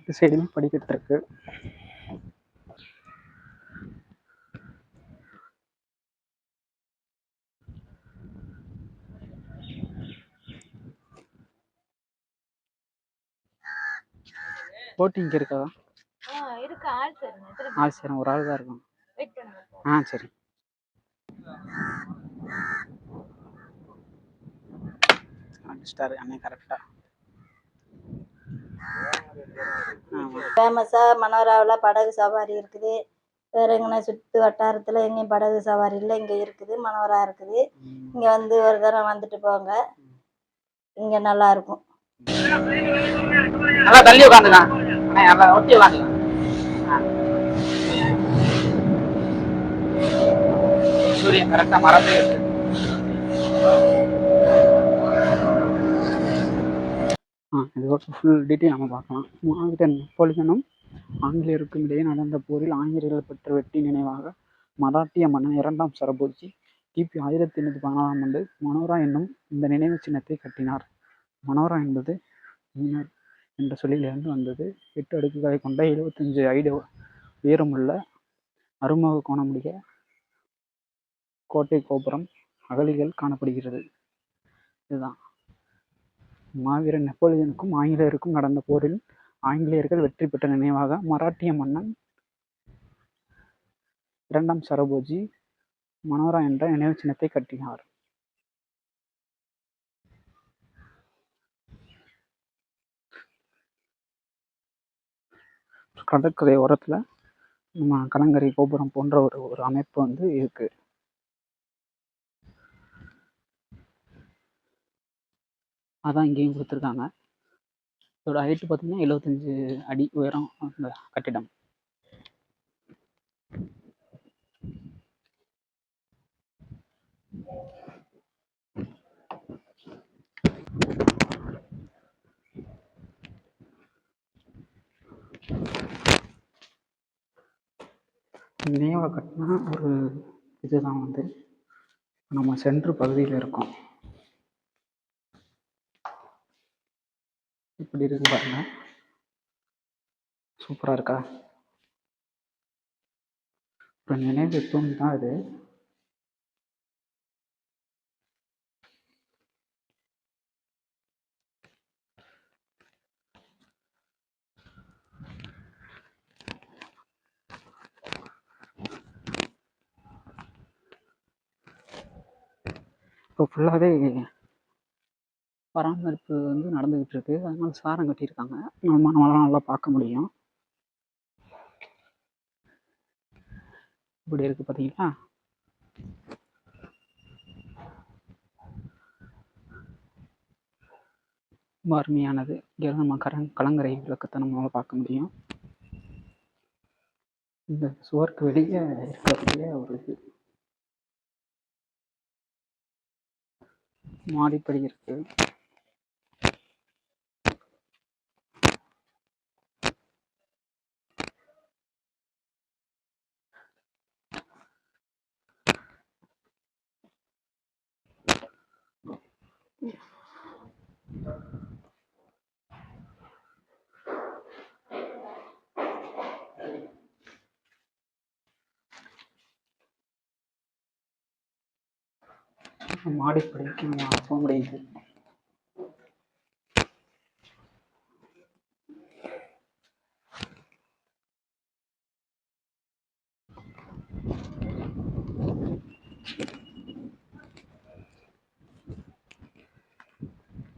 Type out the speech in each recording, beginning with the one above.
ரெண்டு சைடுமே படிக்கட்டு இருக்கு. போட்டிங் இருக்கா? இருக்கு. ஆள் சேரும். ஒரு ஆள் தான் இருக்கும். சரி. அடிச்சிட்டாரு அண்ணன் கரெக்டா. ஃபேமஸாக மனோராவில் படகு சவாரி இருக்குது. வேற எங்கன்னா சுற்று வட்டாரத்தில் எங்கேயும் படகு சவாரி இல்லை. இங்கே இருக்குது, மனோரா இருக்குது. இங்கே வந்து ஒரு தரம் வந்துட்டு போங்க, இங்கே நல்லா இருக்கும். நல்லா தள்ளி உட்காந்துக்கலாம், ஒட்டி உட்காந்துக்கலாம். சூரியன் கரெக்டா மரமே இருக்கு. இதோட ஃபுல் டீட்டெயில் நம்ம பார்க்கலாம். மாவீரன் நெப்போலியனும் ஆங்கிலேயருக்கும் இடையே நடந்த போரில் ஆங்கிலேயர்கள் பெற்ற வெற்றி நினைவாக மராட்டிய மன்னன் 2ஆம் சரபோஜி கிபி 1814 மனோரா என்னும் இந்த நினைவு சின்னத்தை கட்டினார். மனோரா என்பது மீனர் என்ற சொல்லிலிருந்து வந்தது. 8 அடுக்குகளை கொண்ட 75 அடி உயரமுள்ள அறுமுக கோணமுடைய கோட்டை கோபுரம் அகழிகள் காணப்படுகிறது. இதுதான் மாவீரன் நெப்போலியனுக்கும் ஆங்கிலேயருக்கும் நடந்த போரில் ஆங்கிலேயர்கள் வெற்றி பெற்ற நினைவாக மராட்டிய மன்னன் 2ஆம் சரபோஜி மனோரா என்ற நினைவு சின்னத்தை கட்டினார். கடற்கரை ஓரத்துல நம்ம கலங்கரை கோபுரம் போன்ற ஒரு அமைப்பு வந்து இருக்கு. அதான் இங்கேயும் கொடுத்துருக்காங்க. இதோட ஹைட்டு பார்த்தீங்கன்னா 75 அடி உயரம் அந்த கட்டிடம். நினைவாக கட்டினா ஒரு இதுதான் வந்து நம்ம சென்ட்ரு பகுதியில் இருக்கோம். இப்படி இருக்கு பாருங்க, சூப்பராக இருக்கா? இப்போ நினைவு தூண் தான் இது. இப்போ ஃபுல்லாகவே பராமரிப்பு வந்து நடந்துக்கிட்டு இருக்கு. அதனால சாரம் கட்டியிருக்காங்க. நம்மளால நல்லா பார்க்க முடியும். இப்படி இருக்கு பார்த்தீங்களா? ரொம்ப அருமையானது. இங்கே நம்ம கலங்கரை விளக்கத்தை நம்மளால் பார்க்க முடியும். இந்த சுவருக்கு வெளியே இருக்கக்கூடிய ஒரு இது மாடிப்படி இருக்கு. மாடிப்படிக்கு நம்ம போக முடியுது.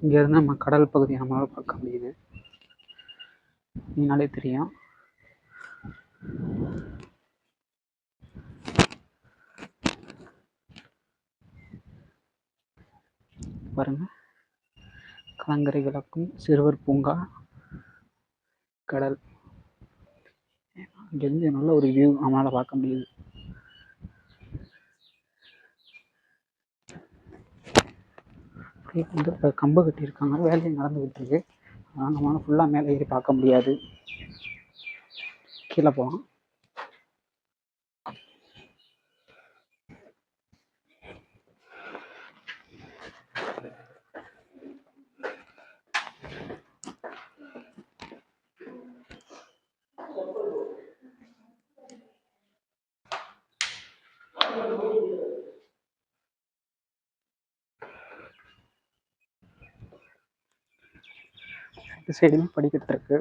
இங்கேருந்து நம்ம கடல் பகுதியை நம்மளால் பார்க்க முடியுது. நீனாலே தெரியும். பாருங்க, கலங்கரை விளக்கும், சிறுவர் பூங்கா, கடல். இங்கேருந்து நல்ல ஒரு வியூ நம்மளால் பார்க்க முடியுது. வந்து கம்பு கட்டியிருக்காங்க, வேலை நடந்துகிட்டு இருக்கு. அதனால் நம்மளால் ஃபுல்லாக மேலே ஏறி பார்க்க முடியாது. கீழே போகலாம். இந்த சைடுமே படிக்கட்டு இருக்கு.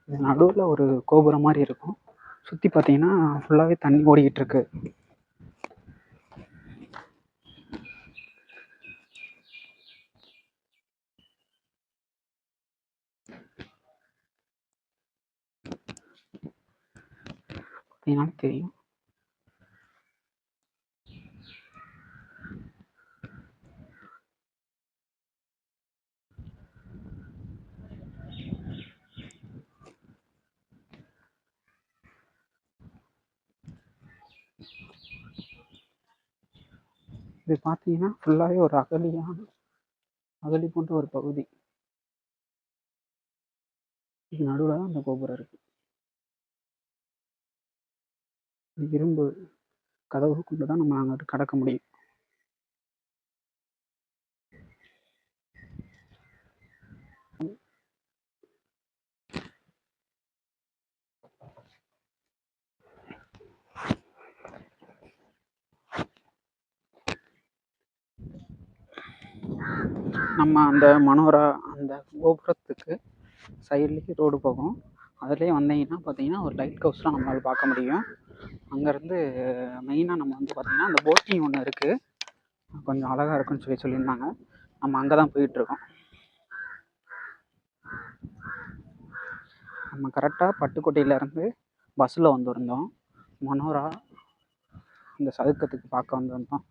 இது நடுவில் ஒரு கோபுரம் மாதிரி இருக்கும். சுற்றி பார்த்தீங்கன்னா ஃபுல்லாகவே தண்ணி ஓடிக்கிட்டு இருக்கு. பார்த்தீங்கன்னா தெரியும். இது பார்த்தீங்கன்னா ஃபுல்லாகவே ஒரு அகழி போன்ற ஒரு பகுதி. இது நடுவில் தான் அந்த கோபுரம் இருக்கு. இரும்பு கதவு கொண்டு தான் நம்ம அங்கிட்டு கடக்க முடியும். நம்ம அந்த மனோரா அந்த கோபுரத்துக்கு சைட்லேயே ரோடு போகும். அதுலேயே வந்தீங்கன்னா பார்த்தீங்கன்னா ஒரு லைட் ஹவுஸ்லாம் நம்மளால் பார்க்க முடியும். அங்கேருந்து மெயினாக நம்ம வந்து பார்த்திங்கன்னா அந்த போட்டிங் ஒன்று இருக்குது, கொஞ்சம் அழகாக இருக்குன்னு சொல்லியிருந்தாங்க. நம்ம அங்கே தான் போயிட்டுருக்கோம். நம்ம கரெக்டாக பட்டுக்கோட்டையிலேருந்து பஸ்ஸில் வந்திருந்தோம். மனோரா இந்த சதுக்கத்துக்கு பார்க்க வந்திருந்தோம்.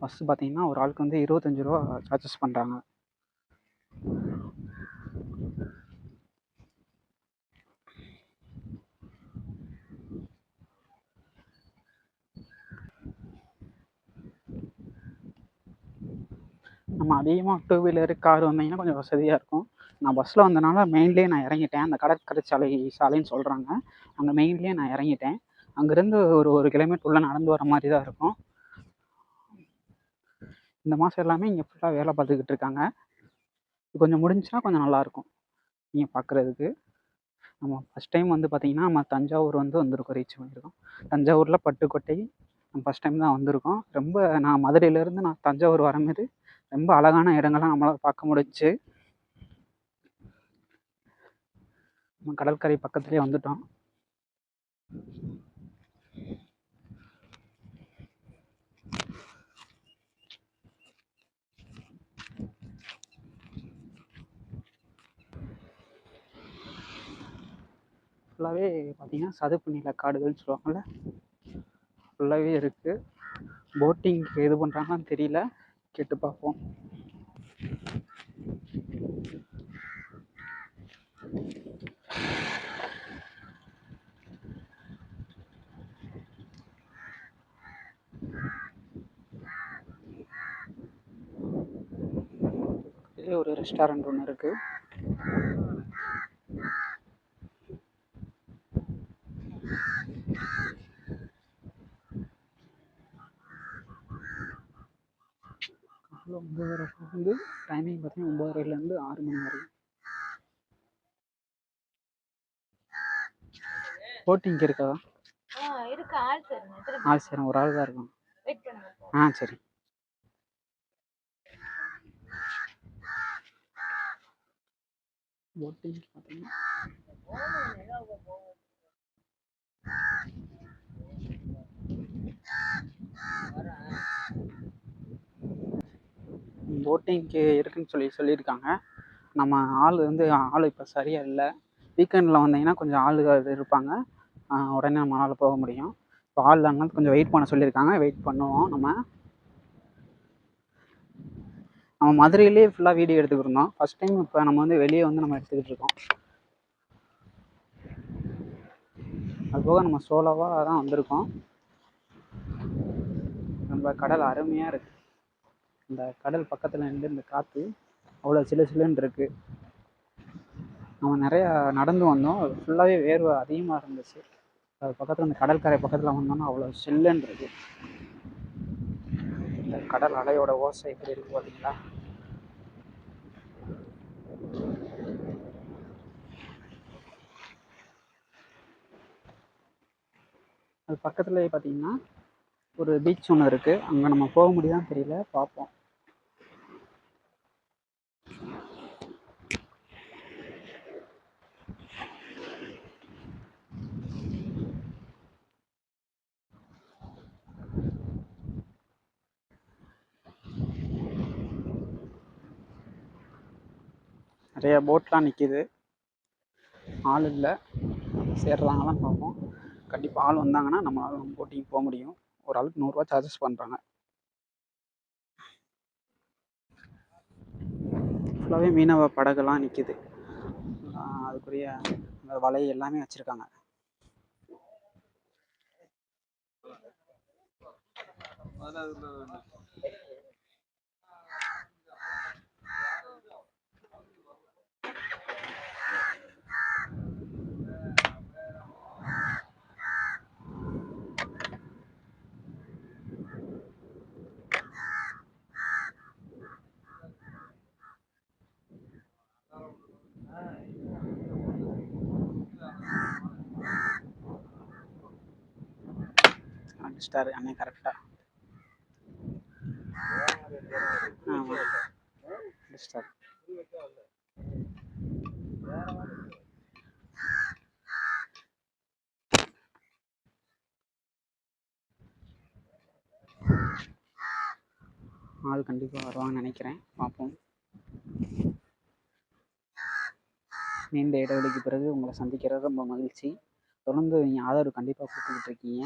பஸ்ஸு பார்த்தீங்கன்னா ஒரு ஆளுக்கு வந்து 25 ரூபா சார்ஜஸ் பண்ணுறாங்க. நம்ம அதிகமாக 2 வீலரு கார் வந்தீங்கன்னா கொஞ்சம் வசதியாக இருக்கும். நான் பஸ்ஸில் வந்தனால மெயின்லேயே நான் இறங்கிட்டேன். அந்த கடற்கரை சாலைன்னு சொல்கிறாங்க, அங்கே மெயின்லேயே நான் இறங்கிட்டேன். அங்கேருந்து ஒரு கிலோமீட்டர் உள்ளே நடந்து வர மாதிரி தான் இருக்கும். இந்த மாதம் எல்லாமே இங்கே ஃபுல்லாக வேலை பார்த்துக்கிட்டு இருக்காங்க. இது கொஞ்சம் முடிஞ்சுன்னா கொஞ்சம் நல்லாயிருக்கும் நீங்கள் பார்க்குறதுக்கு. நம்ம ஃபஸ்ட் டைம் வந்து பார்த்திங்கன்னா நம்ம தஞ்சாவூர் வந்திருக்கோம், ரீச் பண்ணியிருக்கோம். தஞ்சாவூரில் பட்டுக்கோட்டை நம்ம ஃபஸ்ட் டைம் தான் வந்திருக்கோம். ரொம்ப நான் மதுரையிலேருந்து நான் தஞ்சாவூர் வரும்போது ரொம்ப அழகான இடங்கள்லாம் நம்மளால் பார்க்க முடிஞ்சுச்சு. நம்ம கடற்கரை பக்கத்துலேயே வந்துட்டோம். ஃபுல்லாகவே பார்த்தீங்கன்னா சதுப்பு நில காடுகள்னு சொல்லுவாங்கள்ல, ஃபுல்லாகவே இருக்குது. போட்டிங்க்கு இது பண்ணுறாங்கன்னு தெரியல, கேட்டு பார்ப்போம். இதே ஒரு ரெஸ்டாரண்ட் ஒன்று இருக்குது. காலைல 9:30 வந்து டைமிங் பார்த்தீங்கன்னா 9:30லேருந்து 6 மணி வரைக்கும். போட்டிங் இருக்கா? ஆள் சரி, ஒரு ஆள் தான் இருக்கும். சரி. போட்டிங் பார்த்தீங்கன்னா போட்டிங்க்கு இருக்குன்னு சொல்லியிருக்காங்க. நம்ம ஆள் இப்போ சரியாக இல்லை. வீக்கெண்டில் வந்தீங்கன்னா கொஞ்சம் ஆளுகள் இருப்பாங்க, உடனே நம்மளால் போக முடியும். இப்போ ஆள் இல்லைனாலும் கொஞ்சம் வெயிட் பண்ண சொல்லியிருக்காங்க, வெயிட் பண்ணுவோம். நம்ம மதுரையிலே ஃபுல்லாக வீடியோ எடுத்துக்கிட்டு ஃபஸ்ட் டைம். இப்போ நம்ம வெளியே நம்ம எடுத்துக்கிட்டு இருக்கோம். அதுபோக நம்ம சோலோவாக தான் வந்திருக்கோம். நம்ம கடல் அருமையாக இருக்குது. இந்த கடல் பக்கத்தில் நின்று இந்த காற்று அவ்வளோ சில்லுன்னு இருக்குது. நம்ம நிறையா நடந்து வந்தோம், ஃபுல்லாகவே வேர்வை அதிகமாக இருந்துச்சு. அது பக்கத்தில் இந்த கடற்கரை பக்கத்தில் வந்தோம்னா அவ்வளோ சில்லுன்னு இருக்குது. இந்த கடல் அலையோட ஓசை எப்படி இருக்குது பார்த்தீங்களா? அது பக்கத்துலேயே பார்த்தீங்கன்னா ஒரு பீச் ஒன்று இருக்குது, அங்கே நம்ம போக முடியுதான்னு தெரியல, பார்ப்போம். நிறைய போட்லாம் நிற்கிது, ஆள் இல்லை. சேர்றாங்களான்னு பார்ப்போம். கண்டிப்பாக ஆள் வந்தாங்கன்னா நம்மளால போட்டிங் போக முடியும். ஒரு ஆளுக்கு 100 ரூபா சார்ஜஸ் பண்ணுறாங்க. ஃபுல்லாகவே மீனவ படகுலாம் நிற்கிது. அதுக்குரிய அந்த வலை எல்லாமே வச்சுருக்காங்க. அடிச்சிட்டாரு அண்ணன் கரெக்டாக. ஆமாம், அடிச்சிட்டாரு. ஆள் கண்டிப்பாக வருவாங்கன்னு நினைக்கிறேன், பார்ப்போம். நீண்ட இடைவெளிக்கு பிறகு உங்களை சந்திக்கிறது ரொம்ப மகிழ்ச்சி. தொடர்ந்து நீங்கள் ஆதரவு கண்டிப்பாக கொடுத்துக்கிட்டு இருக்கீங்க.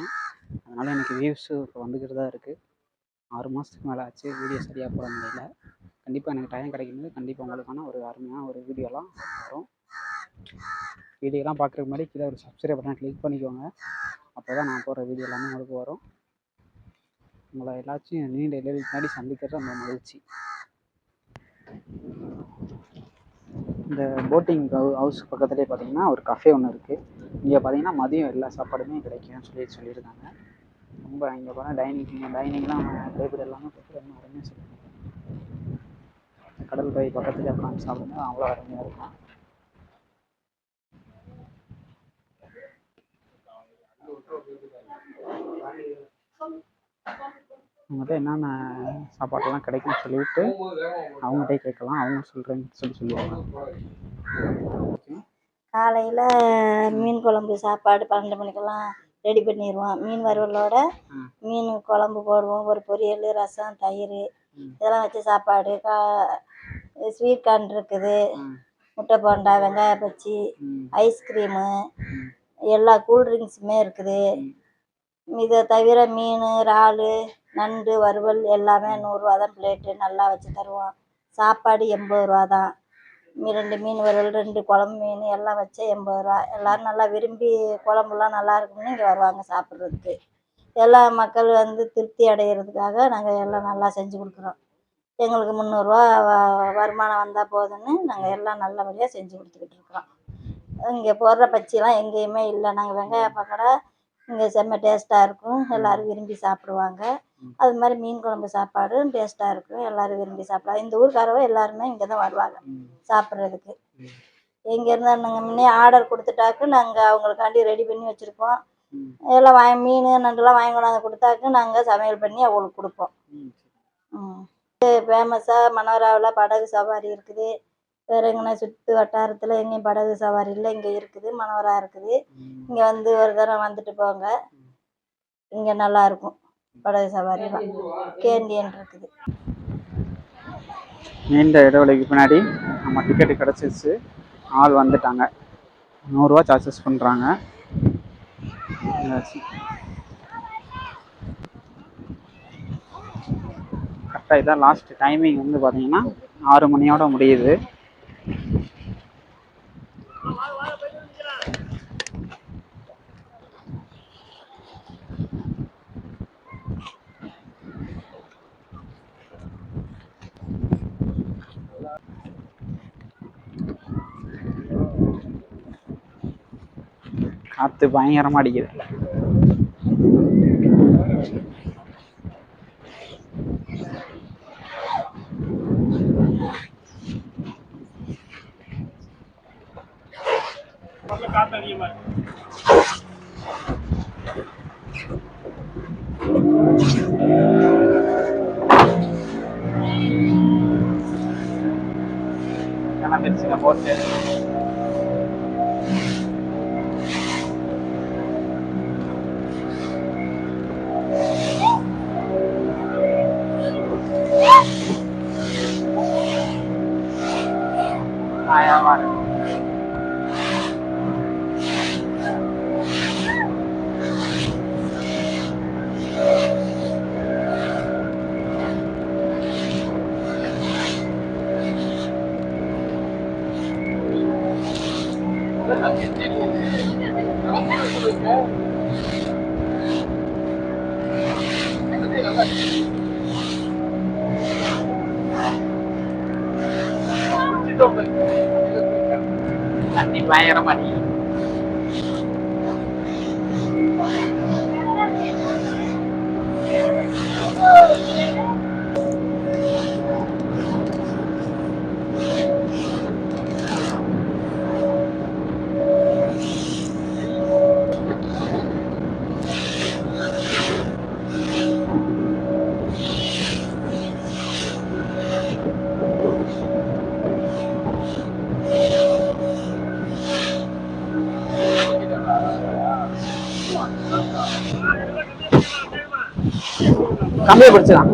அதனால் எனக்கு வியூஸு இப்போ வந்துக்கிட்டு தான் இருக்குது. 6 மாதத்துக்கு மேலே ஆச்சு வீடியோ சரியாக போட முடியல. கண்டிப்பாக எனக்கு டைம் கிடைக்கும்போது கண்டிப்பாக உங்களுக்கான ஒரு அருமையான ஒரு வீடியோலாம் வரும். வீடியோலாம் பார்க்குறதுக்கு முன்னாடி கீழே ஒரு சப்ஸ்கிரைப் பட்டனை கிளிக் பண்ணிக்கோங்க. அப்போ தான் நான் போடுற வீடியோ எல்லாமே உங்களுக்கு வரும். உங்களை எல்லாத்தையும் நீண்ட இடைவெளிக்கு முன்னாடி சந்திக்கிறது ரொம்ப மகிழ்ச்சி. இந்த போட்டிங் ஹவுஸ் பக்கத்துலேயே பார்த்தீங்கன்னா ஒரு கஃபே ஒன்று இருக்குது. இங்கே பார்த்தீங்கன்னா மதியம் எல்லா சாப்பாடுமே கிடைக்கும்னு சொல்லியிருக்காங்க. ரொம்ப இங்கே போனால் டைனிங்லாம் டேபிள் எல்லாமே பார்த்து ரொம்ப அருமையாக சொல்லுவாங்க. கடல் கரை பக்கத்துலேயே உட்காந்து சாப்பிடுங்க, அவ்வளோ அருமையாக இருக்கும். அவங்ககிட்ட என்னென்ன சாப்பாடெல்லாம் கிடைக்கும்னு சொல்லிட்டு அவங்ககிட்டே கேட்கலாம். அவங்க சொல்கிறேன்னு சொல்லுவாங்க. காலையில் மீன் குழம்பு சாப்பாடு 12 மணிக்கெல்லாம் ரெடி பண்ணிடுவோம். மீன் வறுவலோட மீன் குழம்பு போடுவோம். ஒரு பொரியல், ரசம், தயிர் இதெல்லாம் வச்சு சாப்பாடு. ஸ்வீட் கார்ன் இருக்குது, முட்டை போண்டா, வெங்காய பச்சி, ஐஸ்கிரீமு, எல்லா கூல்ட்ரிங்க்ஸுமே இருக்குது. இதை தவிர மீன், இறால், நண்டு வறுவல் எல்லாமே 100 ரூபா தான் பிளேட்டு. நல்லா வச்சு தருவோம். சாப்பாடு 80 ரூபா தான். 2 மீன் வறுவல், 2 குழம்பு மீன் எல்லாம் வச்சு 80 ரூபா. எல்லோரும் நல்லா விரும்பி குழம்புலாம் நல்லா இருக்குன்னு இங்கே வருவாங்க சாப்பிட்றதுக்கு. எல்லா மக்கள் வந்து திருப்தி அடைகிறதுக்காக நாங்கள் எல்லாம் நல்லா செஞ்சு கொடுக்குறோம். எங்களுக்கு 300 ரூபா வருமானம் வந்தால் போதுன்னு நாங்கள் எல்லாம் நல்லபடியாக செஞ்சு கொடுத்துக்கிட்டு இருக்கிறோம். இங்கே போடுற பச்சிலாம் எங்கேயுமே இல்லை. நாங்கள் வெங்காய பக்கோடா இங்கே செம்ம டேஸ்ட்டாக இருக்கும், எல்லோரும் விரும்பி சாப்பிடுவாங்க. அது மாதிரி மீன் குழம்பு சாப்பாடும் டேஸ்ட்டாக இருக்கும், எல்லோரும் விரும்பி சாப்பிடுவாங்க. இந்த ஊருக்காரவ எல்லாருமே இங்கே தான் வருவாங்க சாப்பிட்றதுக்கு. எங்கேருந்து நாங்கள் முன்னே ஆர்டர் கொடுத்துட்டாக்கு நாங்கள் அவங்களுக்காண்டி ரெடி பண்ணி வச்சுருப்போம். எல்லாம் மீன் நண்டுலாம் வாங்கி கொண்டாந்து கொடுத்தாக்கு நாங்கள் சமையல் பண்ணி அவங்களுக்கு கொடுப்போம். ஃபேமஸாக மனோராவில் படகு சவாரி இருக்குது. வேறு எங்கன்னா சுற்று வட்டாரத்தில் எங்கேயும் படகு சவாரி இல்லை, இங்கே இருக்குது. மனோரா இருக்குது. இங்கே வந்து ஒரு தரம் வந்துட்டு போங்க, இங்கே நல்லாயிருக்கும் படகு சவாரிலாம். கேண்டியன் இருக்குது. நீண்ட இடைவெளிக்கு பின்னாடி நம்ம டிக்கெட்டு கிடச்சிருச்சு, ஆள் வந்துட்டாங்க. 100 ரூபா சார்ஜஸ் பண்ணுறாங்க. கரெக்டாக இதான் லாஸ்ட் டைமிங் வந்து பார்த்தீங்கன்னா 6 மணியோட முடியுது. காற்று பயங்கரமாக அடிக்குது. காற்று அதிகமாக போட்டு ஆயிரமா இருக்கு. தண்ணி பயங்கரமா அடிக்குது. கம்மியா பிடிச்சலாம்.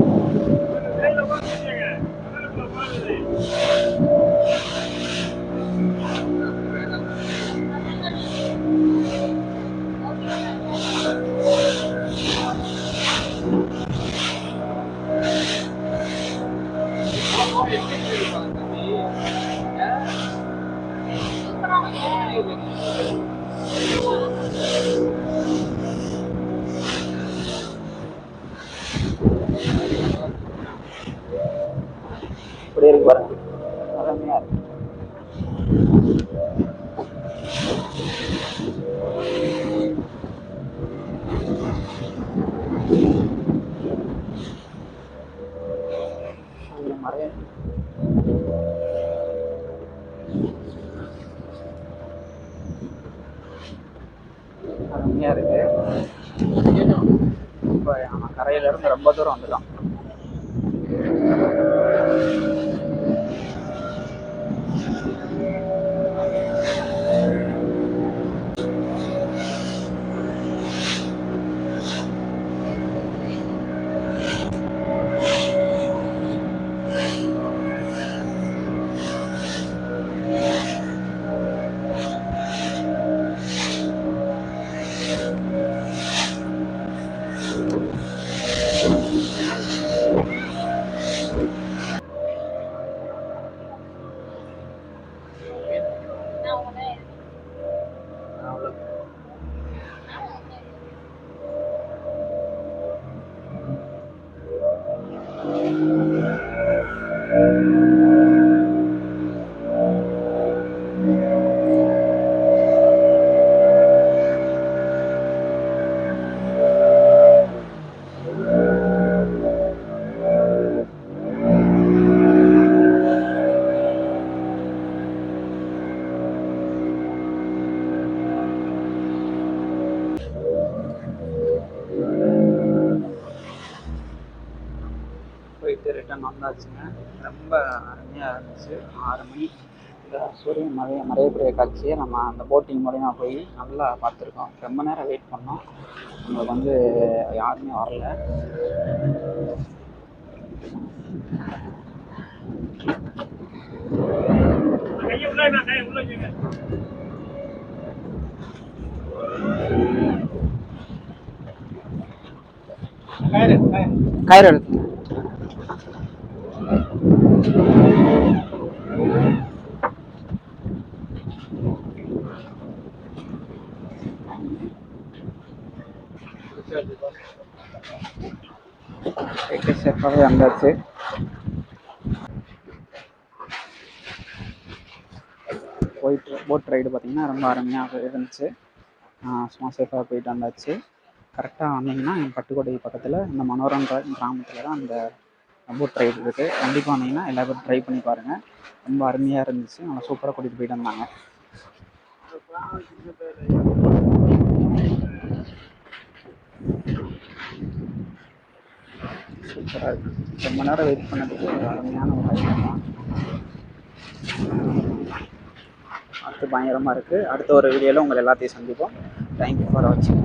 இப்படி இருக்கு பாருங்க, அருமையா இருக்கு. அருமையா இருக்கு. இப்போ நம்ம கரையில இருந்து ரொம்ப தூரம் வந்துட்டோம். போயிட்டு ரிட்டர்ன் வந்தாச்சுங்க. ரொம்ப அருமையாக இருந்துச்சு. 6 மணி இந்த சூரியன் மறையக்கூடிய காட்சியை நம்ம அந்த போட்டிங் மூலிமா போய் நல்லா பார்த்துருக்கோம். ரொம்ப நேரம் வெயிட் பண்ணோம், நம்மளுக்கு வந்து யாருமே வரல. கயிறு எடுத்து சேஃபாகவே வந்தாச்சு. போட் ரைடு பார்த்திங்கன்னா ரொம்ப அருமையாக இருந்துச்சு. சும்மா சேஃபாக போயிட்டு வந்தாச்சு. கரெக்டாக வந்தீங்கன்னா பட்டுக்கோட்டை பக்கத்தில் இந்த மனோரன்ற கிராமத்தில் தான் அந்த போட் ரைடு இருக்குது. கண்டிப்பாக வந்தீங்கன்னா எல்லா பேரும் ட்ரை பண்ணி பாருங்கள். ரொம்ப அருமையாக இருந்துச்சு. நல்லா சூப்பராக கூட்டிகிட்டு போயிட்டு வந்தாங்க. சூப்பராக இருக்குது. ரொம்ப நேரம் வெயிட் பண்ணதுக்கு ஒரு அருமையான ஒரு ஐடியா தான். காற்று பயங்கரமாக இருக்குது. அடுத்த ஒரு வீடியோவில் உங்களை எல்லாத்தையும் சந்திப்போம். தேங்க்யூ ஃபார் வாட்சிங்.